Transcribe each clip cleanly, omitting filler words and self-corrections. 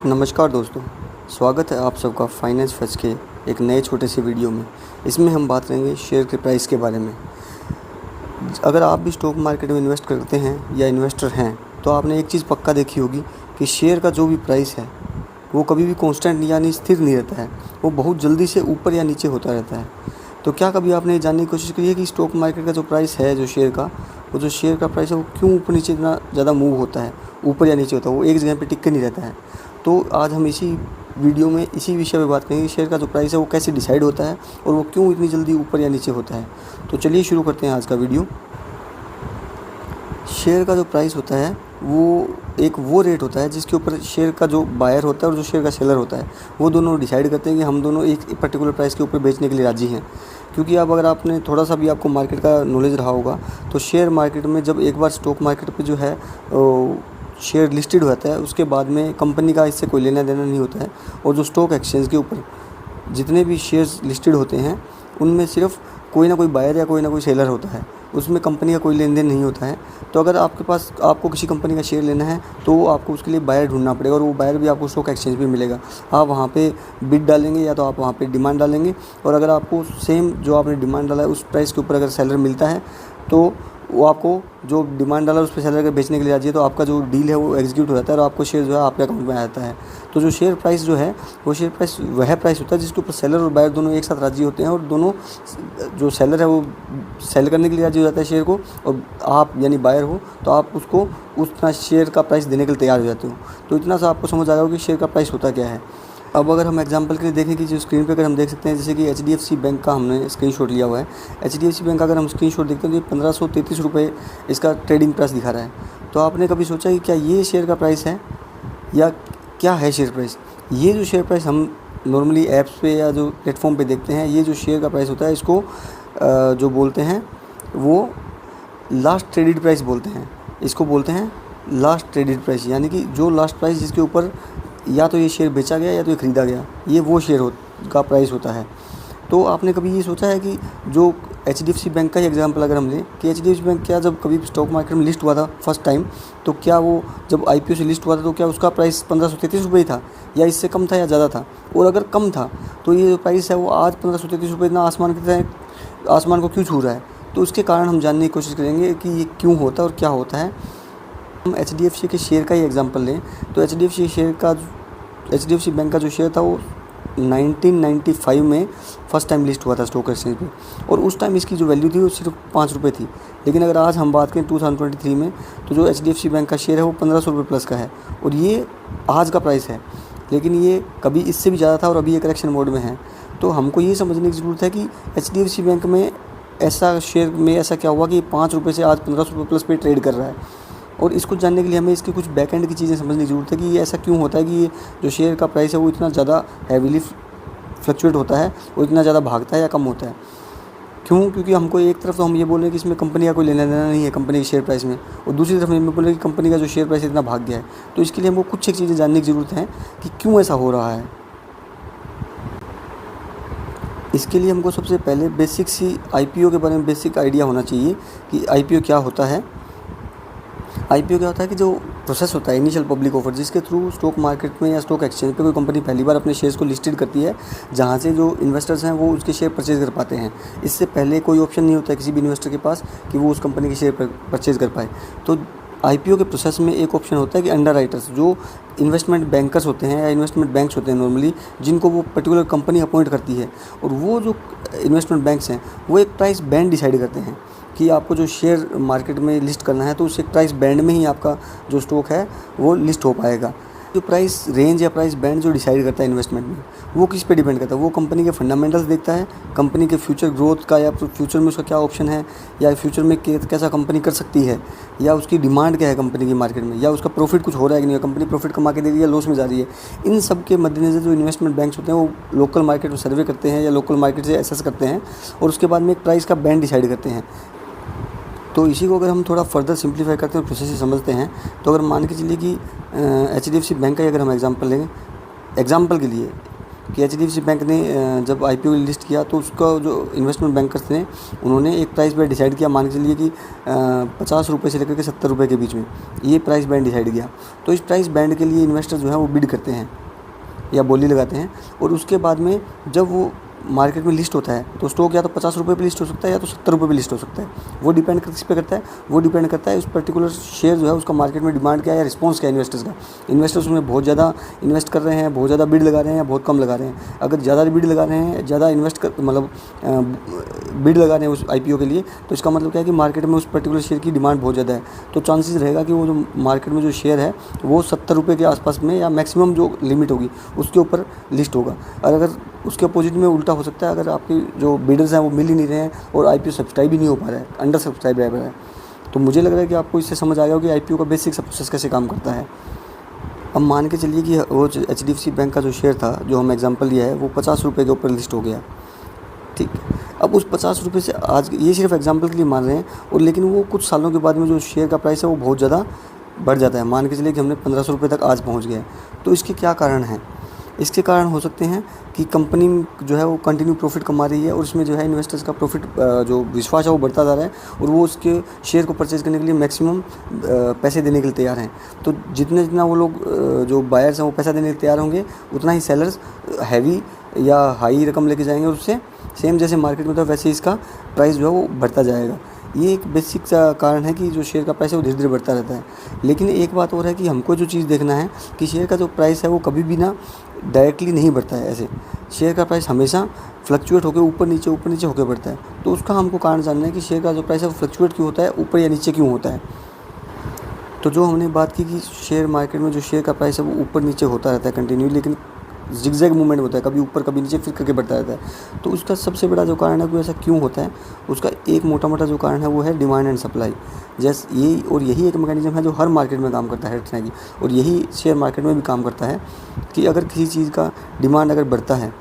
नमस्कार दोस्तों, स्वागत है आप सबका फाइनेंस फैक्ट्स के एक नए छोटे से वीडियो में। इसमें हम बात करेंगे शेयर के प्राइस के बारे में। अगर आप भी स्टॉक मार्केट में इन्वेस्ट करते हैं या इन्वेस्टर हैं तो आपने एक चीज़ पक्का देखी होगी कि शेयर का जो भी प्राइस है वो कभी भी कांस्टेंट यानी स्थिर नहीं रहता है, वो बहुत जल्दी से ऊपर या नीचे होता रहता है। तो क्या कभी आपने ये जानने की कोशिश की है कि स्टॉक मार्केट का जो प्राइस है, जो शेयर का, वो जो शेयर का प्राइस है वो क्यों ऊपर नीचे इतना ज़्यादा मूव होता है, ऊपर या नीचे होता है, वो एक जगह पे टिक के नहीं रहता है। तो आज हम इसी वीडियो में इसी विषय पे बात करेंगे, शेयर का जो प्राइस है वो कैसे डिसाइड होता है और वो क्यों इतनी जल्दी ऊपर या नीचे होता है। तो चलिए शुरू करते हैं आज का वीडियो। शेयर का जो प्राइस होता है वो रेट होता है जिसके ऊपर शेयर का जो बायर होता है और जो शेयर का सेलर होता है वो दोनों डिसाइड करते हैं कि हम दोनों एक पर्टिकुलर प्राइस के ऊपर बेचने के लिए राज़ी हैं। क्योंकि अब अगर आपने थोड़ा सा भी आपको मार्केट का नॉलेज रहा होगा तो शेयर मार्केट में जब एक बार स्टॉक मार्केट पे जो है शेयर लिस्टेड हो जाता है उसके बाद में कंपनी का इससे कोई लेना देना नहीं होता है। और जो स्टॉक एक्सचेंज के ऊपर जितने भी शेयर्स लिस्टेड होते हैं उनमें सिर्फ कोई ना कोई बायर या कोई ना कोई सेलर होता है, उसमें कंपनी का कोई लेन देन नहीं होता है। तो अगर आपको किसी कंपनी का शेयर लेना है तो आपको उसके लिए बायर ढूंढना पड़ेगा और वो बायर भी आपको स्टॉक एक्सचेंज पे मिलेगा। आप वहाँ पे बिड डालेंगे या तो आप वहाँ पे डिमांड डालेंगे, और अगर आपको सेम जो आपने डिमांड डाला है उस प्राइस के ऊपर अगर सेलर मिलता है तो वो आपको जो डिमांड डाला उस पर सेलर अगर बेचने के लिए राजी है तो आपका जो डील है वो एग्जीक्यूट हो जाता है और आपको शेयर जो है आपके अकाउंट में आ जाता है। तो जो शेयर प्राइस जो है वो शेयर प्राइस वह प्राइस होता है जिसके ऊपर सेलर और बायर दोनों एक साथ राजी होते हैं, और दोनों जो सेलर है वो सेल करने के लिए राजी हो जाता है शेयर को, और आप यानी बायर हो तो आप उसको उतना शेयर का प्राइस देने के लिए तैयार हो जाते हो। तो इतना सा आपको समझ आ जाएगा कि शेयर का प्राइस होता क्या है। अब अगर हम एग्जांपल के लिए देखें कि जो स्क्रीन पे अगर हम देख सकते हैं, जैसे कि एचडीएफसी बैंक का हमने स्क्रीनशॉट लिया हुआ है। एचडीएफसी बैंक का अगर हम स्क्रीनशॉट देखते हैं तो 1533 रुपये इसका ट्रेडिंग प्राइस दिखा रहा है। तो आपने कभी सोचा कि क्या ये शेयर का प्राइस है या क्या है शेयर प्राइस? ये जो शेयर प्राइस हम नॉर्मली ऐप्स पे या जो प्लेटफॉर्म पे देखते हैं, ये जो शेयर का प्राइस होता है इसको जो बोलते हैं वो लास्ट ट्रेडेड प्राइस बोलते हैं। इसको बोलते हैं लास्ट ट्रेडेड प्राइस, यानी कि जो लास्ट प्राइस जिसके ऊपर या तो ये शेयर बेचा गया या तो ये ख़रीदा गया, ये वो शेयर का प्राइस होता है। तो आपने कभी ये सोचा है कि जो एचडीएफसी बैंक का ही एग्जांपल अगर हम लें कि एचडीएफसी बैंक क्या जब कभी स्टॉक मार्केट में लिस्ट हुआ था फर्स्ट टाइम, तो क्या वो जब आईपीओ से लिस्ट हुआ था तो क्या उसका प्राइस 1533 रुपये था या इससे कम था या ज़्यादा था? और अगर कम था तो ये जो प्राइस है वो आज 1533 रुपये इतना आसमान को क्यों छू रहा है? तो उसके कारण हम जानने की कोशिश करेंगे कि ये क्यों होता है और क्या होता है। हम एचडीएफसी के शेयर का ही एग्जांपल लें तो एचडीएफसी बैंक का जो शेयर था वो 1995 में फ़र्स्ट टाइम लिस्ट हुआ था स्टॉक एक्सचेंज पे, और उस टाइम इसकी जो वैल्यू थी वो सिर्फ 5 रुपये थी। लेकिन अगर आज हम बात करें 2023 में तो जो एचडीएफसी बैंक का शेयर है वो 1500 रुपये प्लस का है, और ये आज का प्राइस है। लेकिन ये कभी इससे भी ज़्यादा था और अभी ये करेक्शन मोड में है। तो हमको ये समझने की ज़रूरत है कि एचडीएफसी बैंक में ऐसा शेयर में ऐसा क्या हुआ कि 5 रुपये से आज 1500 रुपये प्लस पे ट्रेड कर रहा है। और इसको जानने के लिए हमें इसकी कुछ बैक एंड की चीज़ें समझने की ज़रूरत है कि ये ऐसा क्यों होता है कि ये जो शेयर का प्राइस है वो इतना ज़्यादा हैवीली फ्लक्चुएट होता है और इतना ज़्यादा भागता है या कम होता है। क्यों? क्योंकि हमको एक तरफ तो हम ये बोल रहे हैं कि इसमें कंपनी का कोई लेना देना नहीं है कंपनी के शेयर प्राइस में, और दूसरी तरफ हम बोल रहे हैं कि कंपनी का जो शेयर प्राइस इतना भाग गया है। तो इसके लिए हमको कुछ एक चीज़ें जानने की ज़रूरत है कि क्यों ऐसा हो रहा है। इसके लिए हमको सबसे पहले बेसिक सी आईपीओ के बारे में बेसिक आइडिया होना चाहिए कि आईपीओ क्या होता है। आईपीओ क्या होता है कि जो प्रोसेस होता है इनिशियल पब्लिक ऑफर, जिसके थ्रू स्टॉक मार्केट में या स्टॉक एक्सचेंज पे कोई कंपनी पहली बार अपने शेयर्स को लिस्टेड करती है, जहाँ से जो इन्वेस्टर्स हैं वो उसके शेयर परचेज़ कर पाते हैं। इससे पहले कोई ऑप्शन नहीं होता है किसी भी इन्वेस्टर के पास कि वो उस कंपनी के शेयर परचेज़ कर पाए। तो आईपीओ के प्रोसेस में एक ऑप्शन होता है कि अंडर राइटर्स, जो इन्वेस्टमेंट बैंकर्स होते हैं या इन्वेस्टमेंट बैंक्स होते हैं नॉर्मली, जिनको वो पर्टिकुलर कंपनी अपॉइंट करती है, और वो जो इन्वेस्टमेंट बैंक्स हैं वो एक प्राइस बैंड डिसाइड करते हैं कि आपको जो शेयर मार्केट में लिस्ट करना है तो उस एक प्राइस बैंड में ही आपका जो स्टॉक है वो लिस्ट हो पाएगा। जो प्राइस रेंज या प्राइस बैंड जो डिसाइड करता है इन्वेस्टमेंट में, वो किस पे डिपेंड करता है? वो कंपनी के फंडामेंटल्स देखता है, कंपनी के फ्यूचर ग्रोथ का, या फ्यूचर में उसका क्या ऑप्शन है, या फ्यूचर में कैसा कंपनी कर सकती है, या उसकी डिमांड क्या है कंपनी की मार्केट में, या उसका प्रॉफिट कुछ हो रहा है कि नहीं, कंपनी प्रॉफिट कमा के दे रही है या लॉस में जा रही है। इन सब के मद्देनज़र जो इन्वेस्टमेंट बैंक्स होते हैं वो लोकल मार्केट में सर्वे करते हैं या लोकल मार्केट से एसेस करते हैं, और उसके बाद में एक प्राइस का बैंड डिसाइड करते हैं। तो इसी को अगर हम थोड़ा फर्दर सिंप्लीफाई करते हैं और प्रोसेस से समझते हैं, तो अगर मान के चलिए कि एचडीएफसी बैंक का अगर हम एग्जांपल लेंगे, एग्जांपल के लिए कि एचडीएफसी बैंक ने जब आईपीओ लिस्ट किया तो उसका जो इन्वेस्टमेंट बैंकर्स थे उन्होंने एक प्राइस बैंड डिसाइड किया, मान के चलिए कि 50 रुपये से लेकर के 70 रुपये के बीच में ये प्राइस बैंड डिसाइड किया। तो इस प्राइस बैंड के लिए इन्वेस्टर जो है वो बिड करते हैं या बोली लगाते हैं, और उसके बाद में जब वो मार्केट में लिस्ट होता है तो स्टॉक या तो 50 रुपये पे लिस्ट हो सकता है या तो 70 रुपये पे लिस्ट हो सकता है। वो डिपेंड किस पे करता है, वो डिपेंड करता है उस पर्टिकुलर शेयर जो है उसका मार्केट में डिमांड क्या है या रिस्पॉन्स क्या है इन्वेस्टर्स का। इन्वेस्टर्स उसमें बहुत ज़्यादा इन्वेस्ट कर रहे हैं, बहुत ज़्यादा बिड लगा रहे हैं या बहुत कम लगा रहे हैं। अगर ज़्यादा बिड लगा रहे हैं, ज़्यादा इन्वेस्ट कर मतलब बिड लगा रहे हैं उस आईपीओ के लिए, तो इसका मतलब क्या है कि मार्केट में उस पर्टिकुलर शेयर की डिमांड बहुत ज़्यादा है, तो चांसेस रहेगा कि वो जो मार्केट में जो शेयर है वो 70 रुपये के आसपास में या मैक्सिमम जो लिमिट होगी उसके ऊपर लिस्ट होगा। और अगर उसके अपोजिट में उल्टा हो सकता है, अगर आपके जो बिडर्स हैं वो मिल ही नहीं रहे हैं और आईपीओ सब्सक्राइब ही नहीं हो पा रहा है, अंडर सब्सक्राइब रह रहा है। तो मुझे लग रहा है कि आपको इससे समझ आ गया कि आईपीओ का बेसिक प्रोसेस कैसे काम करता है। अब मान के चलिए कि वो एचडीएफसी बैंक का जो शेयर था, जो हम एग्जांपल लिया है, वो 50 रुपये के ऊपर लिस्ट हो गया, ठीक। अब उस 50 रुपये से आज, ये सिर्फ एग्जांपल के लिए मान रहे हैं, और लेकिन वो कुछ सालों के बाद में जो शेयर का प्राइस है वो बहुत ज़्यादा बढ़ जाता है। मान के चलिए कि हमने 1500 रुपये तक आज पहुंच गया है। तो इसके क्या कारण हैं? इसके कारण हो सकते हैं कि कंपनी जो है वो कंटिन्यू प्रॉफिट कमा रही है और उसमें जो है इन्वेस्टर्स का प्रॉफिट जो विश्वास है वो बढ़ता जा रहा है, और वो उसके शेयर को परचेज़ करने के लिए मैक्सिमम पैसे देने के लिए तैयार हैं। तो जितना वो लोग जो बायर्स हैं वो पैसा देने के लिए तैयार होंगे, उतना ही सेलर्स हैवी या हाई रकम लेके जाएंगे, और उससे सेम जैसे मार्केट में था वैसे इसका प्राइस जो है वो बढ़ता जाएगा। ये एक बेसिक सा कारण है कि जो शेयर का प्राइस है वो धीरे धीरे बढ़ता रहता है। लेकिन एक बात और है कि हमको जो चीज़ देखना है कि शेयर का जो प्राइस है वो कभी भी ना डायरेक्टली नहीं बढ़ता है। ऐसे शेयर का प्राइस हमेशा फ्लक्चुएट होकर ऊपर नीचे होकर बढ़ता है। तो उसका हमको कारण जानना है कि शेयर का जो प्राइस है वो फ्लक्चुएट क्यों होता है, ऊपर या नीचे क्यों होता है। तो जो हमने बात की कि शेयर मार्केट में जो शेयर का प्राइस है वो ऊपर नीचे होता रहता है कंटिन्यू, लेकिन जिगजैग मूवमेंट होता है, कभी ऊपर कभी नीचे फिर करके बढ़ता रहता है। तो उसका सबसे बड़ा जो कारण है वो ऐसा क्यों होता है, उसका एक मोटा जो कारण है वो है डिमांड एंड सप्लाई। जैसे यही एक मैकेनिज्म है जो हर मार्केट में काम करता है हर तरह की, और यही शेयर मार्केट में भी काम करता है कि अगर किसी चीज़ का डिमांड अगर बढ़ता है,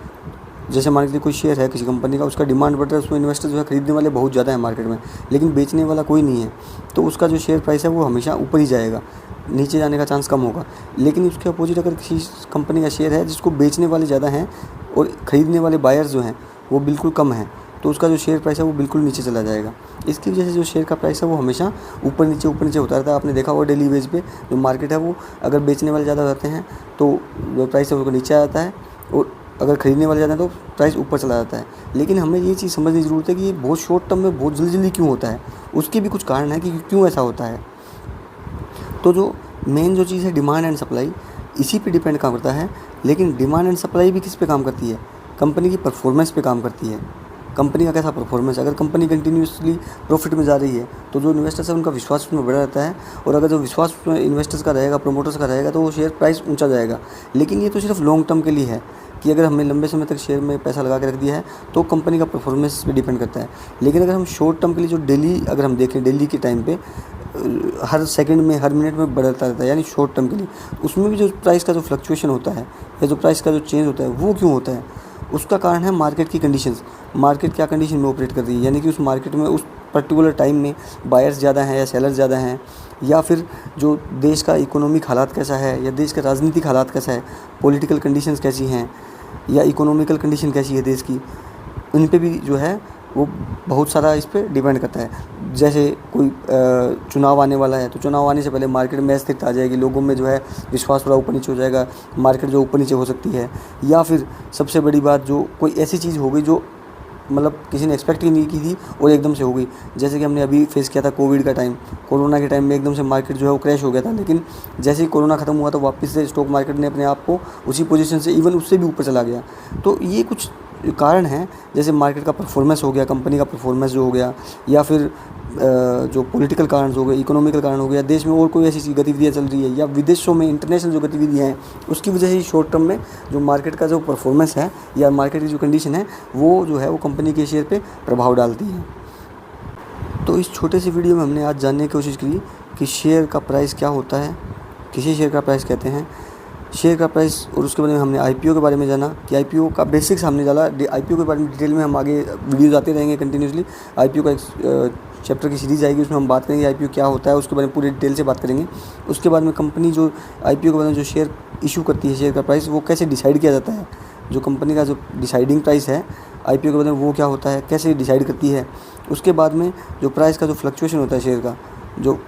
जैसे मान लीजिए कोई शेयर है किसी कंपनी का, उसका डिमांड बढ़ रहा है, उसमें इन्वेस्टर जो है खरीदने वाले बहुत ज़्यादा है मार्केट में, लेकिन बेचने वाला कोई नहीं है, तो उसका जो शेयर प्राइस है वो हमेशा ऊपर ही जाएगा, नीचे जाने का चांस कम होगा। लेकिन उसके अपोजिट अगर किसी कंपनी का शेयर है जिसको बेचने वाले ज़्यादा हैं और ख़रीदने वाले बायर्स जो हैं वो बिल्कुल कम हैं, तो उसका जो शेयर प्राइस है वो बिल्कुल नीचे चला जाएगा। इसकी वजह से जो शेयर का प्राइस है वो हमेशा ऊपर नीचे होता रहता है। आपने देखा होगा डेली बेस पे जो मार्केट है वो अगर बेचने वाले ज़्यादा रहते हैं तो जो प्राइस है वो नीचे आ जाता है, और अगर ख़रीदने वाले ज़्यादा हैं तो प्राइस ऊपर चला जाता है। लेकिन हमें ये चीज़ समझने की ज़रूरत है कि ये बहुत शॉर्ट टर्म में बहुत जल्दी क्यों होता है, उसके भी कुछ कारण है कि क्यों ऐसा होता है। तो जो मेन जो चीज़ है डिमांड एंड सप्लाई, इसी पे डिपेंड काम करता है। लेकिन डिमांड एंड सप्लाई भी किस पे काम करती है? कंपनी की परफॉर्मेंस पे काम करती है। कंपनी का कैसा परफॉर्मेंस, अगर कंपनी कंटिन्यूसली प्रॉफिट में जा रही है तो जो इन्वेस्टर्स है उनका विश्वास उसमें बढ़ा रहता है, और अगर जो विश्वास इन्वेस्टर्स का रहेगा, प्रोमोटर्स का रहेगा, तो वो शेयर प्राइस ऊंचा जाएगा। लेकिन ये तो सिर्फ लॉन्ग टर्म के लिए है कि अगर हमने लंबे समय तक शेयर में पैसा लगा के रख दिया है तो कंपनी का परफॉर्मेंस पे डिपेंड करता है। लेकिन अगर हम शॉर्ट टर्म के लिए जो डेली अगर हम देखें, डेली के टाइम पे हर सेकंड में हर मिनट में बदलता रहता है, यानी शॉर्ट टर्म के लिए, उसमें भी जो प्राइस का जो फ्लक्चुएशन होता है या जो प्राइस का जो चेंज होता है वो क्यों होता है? उसका कारण है मार्केट की कंडीशंस। मार्केट क्या कंडीशन में ऑपरेट कर रही है, यानी कि उस मार्केट में उस पर्टिकुलर टाइम में बायर्स ज़्यादा हैं या सेलर्स ज़्यादा हैं, या फिर जो देश का इकोनॉमिक हालात कैसा है या देश का राजनीतिक हालात कैसा है, पॉलिटिकल कंडीशंस कैसी हैं या इकोनॉमिकल कंडीशन कैसी है देश की, उन पे भी जो है वो बहुत सारा इस पर डिपेंड करता है। जैसे कोई चुनाव आने वाला है तो चुनाव आने से पहले मार्केट में अस्थिरता आ जाएगी, लोगों में जो है विश्वास थोड़ा ऊपर नीचे हो जाएगा, मार्केट जो ऊपर नीचे हो सकती है। या फिर सबसे बड़ी बात, जो कोई ऐसी चीज़ हो गई जो मतलब किसी ने एक्सपेक्ट ही नहीं की थी और एकदम से हो गई, जैसे कि हमने अभी फेस किया था कोविड का टाइम। कोरोना के टाइम में एकदम से मार्केट जो है वो क्रैश हो गया था, लेकिन जैसे ही कोरोना ख़त्म हुआ तो वापस से स्टॉक मार्केट ने अपने आप को उसी पोजीशन से इवन उससे भी ऊपर चला गया। तो ये कुछ कारण हैं, जैसे मार्केट का परफॉर्मेंस हो गया, कंपनी का परफॉर्मेंस जो हो गया, या फिर जो पॉलिटिकल कारण हो गए, इकोनॉमिकल कारण हो गया, देश में और कोई ऐसी गतिविधियाँ चल रही है, या विदेशों में इंटरनेशनल जो गतिविधियाँ हैं, उसकी वजह से शॉर्ट टर्म में जो मार्केट का जो परफॉर्मेंस है या मार्केट की जो कंडीशन है वो जो है वो कंपनी के शेयर पे प्रभाव डालती है। तो इस छोटे से वीडियो में हमने आज जानने की कोशिश की कि शेयर का प्राइस क्या होता है, किसी शेयर का प्राइस कहते हैं, शेयर का प्राइस, और उसके बारे में हमने आईपीओ के बारे में जाना कि आईपीओ का बेसिक्स हमने जाना। आईपीओ के बारे में डिटेल में हम आगे वीडियोज़ आते रहेंगे कंटिन्यूसली। आईपीओ का एक चैप्टर की सीरीज़ आएगी, उसमें हम बात करेंगे आईपीओ क्या होता है, उसके बारे में पूरी डिटेल से बात करेंगे। उसके बाद में कंपनी जो आईपीओ के बारे में जो शेयर इशू करती है, शेयर का प्राइस वो कैसे डिसाइड किया जाता है, जो कंपनी का जो डिसाइडिंग प्राइस है आईपीओ के बाद में, वो क्या होता है, कैसे डिसाइड करती है। उसके बाद में जो प्राइस का जो फ्लक्चुएशन होता है शेयर का, जो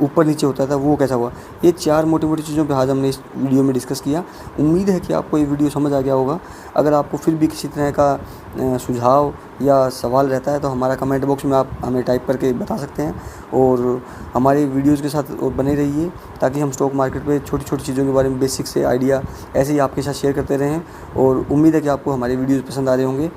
ऊपर नीचे होता था, वो कैसा हुआ। ये 4 मोटी-मोटी चीज़ों पे आज हमने इस वीडियो में डिस्कस किया। उम्मीद है कि आपको ये वीडियो समझ आ गया होगा। अगर आपको फिर भी किसी तरह का सुझाव या सवाल रहता है तो हमारा कमेंट बॉक्स में आप हमें टाइप करके बता सकते हैं, और हमारे वीडियोज़ के साथ और बने रहिए, ताकि हम स्टॉक मार्केट पे छोटी-छोटी चीज़ों के बारे में बेसिक से आइडिया ऐसे ही आपके साथ शेयर करते रहें। और उम्मीद है कि आपको हमारे वीडियोज़ पसंद आ रहे होंगे।